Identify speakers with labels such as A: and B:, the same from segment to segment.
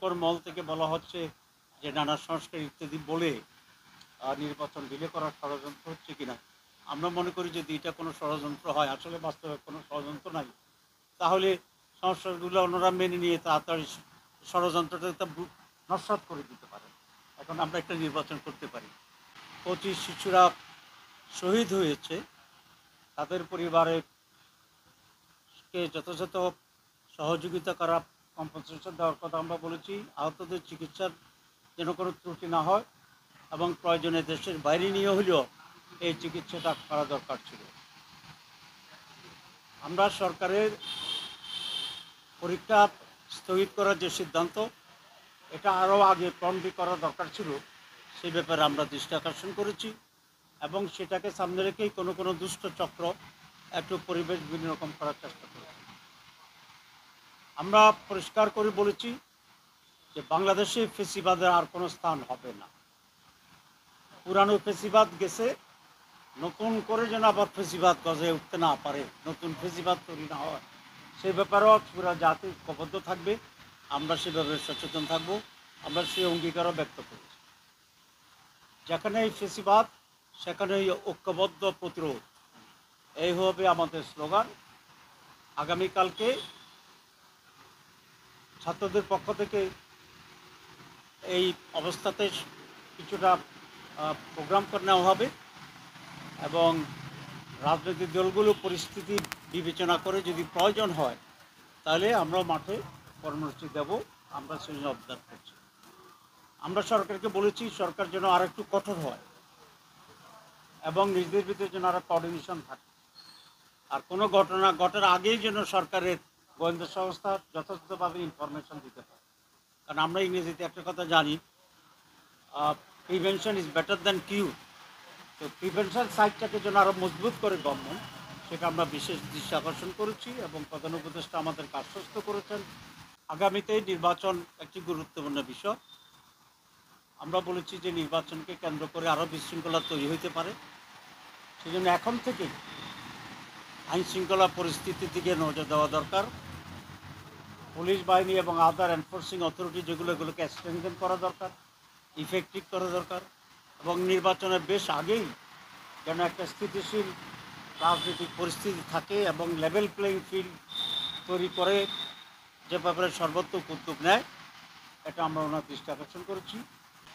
A: কোনো মহল থেকে বলা হচ্ছে যে নানা সংস্কার ইত্যাদি বলে নির্বাচন ডিলে করার ষড়যন্ত্র হচ্ছে কিনা। আমরা মনে করি যদি এটা কোনো ষড়যন্ত্র হয়, আসলে বাস্তবে কোনো ষড়যন্ত্র নাই, তাহলে সংস্কারগুলো ওনারা মেনে নিয়ে তাড়াতাড়ি ষড়যন্ত্রটা নস্যাৎ করে দিতে পারে। এখন আমরা একটা নির্বাচন করতে পারি। 25 শিশুরা শহীদ হয়েছে, তাদের পরিবারকে যথাযথ সহযোগিতা করা, কম্পেনসেশন দেওয়ার কথা আমরা বলেছি। আহতদের চিকিৎসার যেন কোনো ত্রুটি না হয় এবং প্রয়োজনে দেশের বাইরে নিয়ে হলেও এই চিকিৎসাটা করা দরকার ছিল। আমরা সরকারের পরীক্ষা স্থগিত করার যে সিদ্ধান্ত, এটা আরও আগে প্ল্যান বি করা দরকার ছিল, সেই ব্যাপারে আমরা দৃষ্টি আকর্ষণ করেছি এবং সেটাকে সামনে রেখেই কোনো দুষ্ট চক্র একটু পরিবেশ বিভিন্ন রকম করার চেষ্টা করেছি। আমরা পরিষ্কার করে বলেছি যে বাংলাদেশে ফেসিবাদের আর কোনো স্থান হবে না। পুরানো ফেসিবাদ গেছে, নতুন করে যেন আবার ফেসিবাদ গজে উঠতে না পারে, নতুন ফেসিবাদ তৈরি না হয়, সেই ব্যাপারেও পুরা জাতি ঐক্যবদ্ধ থাকবে। আমরা সেভাবে সচেতন থাকব। আমরা সেই অঙ্গীকারও ব্যক্ত করেছি। যেখানে এই ফেসিবাদ, সেখানে এই ঐক্যবদ্ধ প্রতিরোধ, এই হবে আমাদের স্লোগান। আগামীকালকে ছাত্রদের পক্ষ থেকে এই অবস্থাতে কিছুটা প্রোগ্রাম করে নেওয়া হবে এবং রাজনৈতিক দলগুলো পরিস্থিতি বিবেচনা করে যদি প্রয়োজন হয় তাহলে আমরাও মাঠে কর্মসূচি দেব। আমরা সেই অবজার্ভ করছি। আমরা সরকারকে বলেছি সরকার যেন আর একটু কঠোর হয় এবং নিজেদের ভিতরে যেন আরও কোঅর্ডিনেশন থাকে। আর কোনো ঘটনা ঘটার আগেই যেন সরকারের গোয়েন্দা সংস্থা যথাযথভাবে ইনফরমেশন দিতে পারে। কারণ আমরা ইংরেজিতে একটা কথা জানি, প্রিভেনশন ইজ বেটার দ্যান কিউর। তো প্রিভেনশন সাইডটাকে যেন আরও মজবুত করে গভর্নমেন্ট, সেটা আমরা বিশেষ দৃষ্টি আকর্ষণ করেছি এবং প্রধান উপদেষ্টা আমাদেরকে আশ্বস্ত করেছেন। আগামীতে নির্বাচন একটি গুরুত্বপূর্ণ বিষয়। আমরা বলেছি যে নির্বাচনকে কেন্দ্র করে আরও বিশৃঙ্খলা তৈরি হতে পারে, সেজন্য এখন থেকে আইনশৃঙ্খলা পরিস্থিতির দিকে নজর দেওয়া দরকার। পুলিশ বাহিনী এবং আদার এনফোর্সিং অথরিটি এগুলোকে স্ট্রেংথেন করা দরকার, ইফেক্টিভ করা দরকার এবং নির্বাচনের বেশ আগেই যেন একটা স্থিতিশীল রাজনৈতিক পরিস্থিতি থাকে এবং লেভেল প্লেইং ফিল্ড তৈরি করে যে ব্যাপারে সর্বোত্তম উদ্যোগ নেয়, এটা আমরা ওনার দৃষ্টি আকর্ষণ করেছি।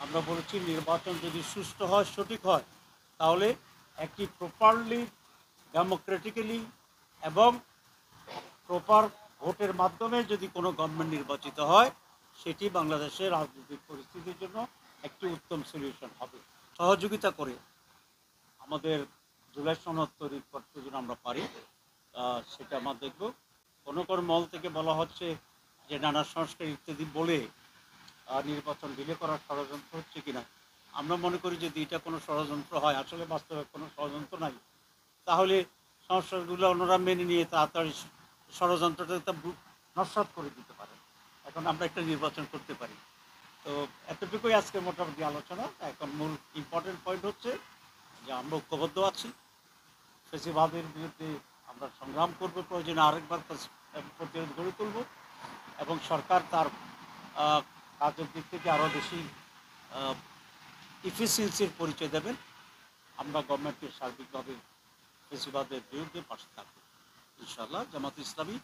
A: আমরা বলেছি নির্বাচন যদি সুষ্ঠু হয়, সঠিক হয়, তাহলে একটি প্রপারলি ডেমোক্রেটিক্যালি এবং প্রপার ভোটের মাধ্যমে যদি কোনো গভর্নমেন্ট নির্বাচিত হয়, সেটি বাংলাদেশের রাজনৈতিক পরিস্থিতির জন্য একটি উত্তম সলিউশন হবে। সহযোগিতা করে আমাদের জুলাই সনদ তৈরি করতে যদি আমরা পারি, সেটা আমরা দেখব। কোনো মহল থেকে বলা হচ্ছে যে নানা সংস্কার ইত্যাদি বলে নির্বাচন ডিলে করার ষড়যন্ত্র হচ্ছে কিনা। আমরা মনে করি যদি এটা কোনো ষড়যন্ত্র হয়, আসলে বাস্তবে কোনো ষড়যন্ত্র নাই, তাহলে সংস্কারগুলো ওনারা মেনে নিয়ে তাড়াতাড়ি ষড়যন্ত্রটা নস্যাৎ করে দিতে পারে। এখন আমরা একটা নির্বাচন করতে পারি। তো এতটুকুই আজকে মোটামুটি আলোচনা। এখন মূল ইম্পর্টেন্ট পয়েন্ট হচ্ছে যে আমরা ঐক্যবদ্ধ আছি, ফেসিবাদের বিরুদ্ধে আমরা সংগ্রাম করব, প্রয়োজনে আরেকবার প্রতিরোধ গড়ে তুলব এবং সরকার তার কাজের দিক থেকে আরও বেশি ইফিসিয়েন্সির পরিচয় দেবেন। আমরা গভর্নমেন্টকে সার্বিকভাবে ফেসিবাদের বিরুদ্ধে পাশে থাকব ইনশাআল্লাহ। জামাত ইসলামী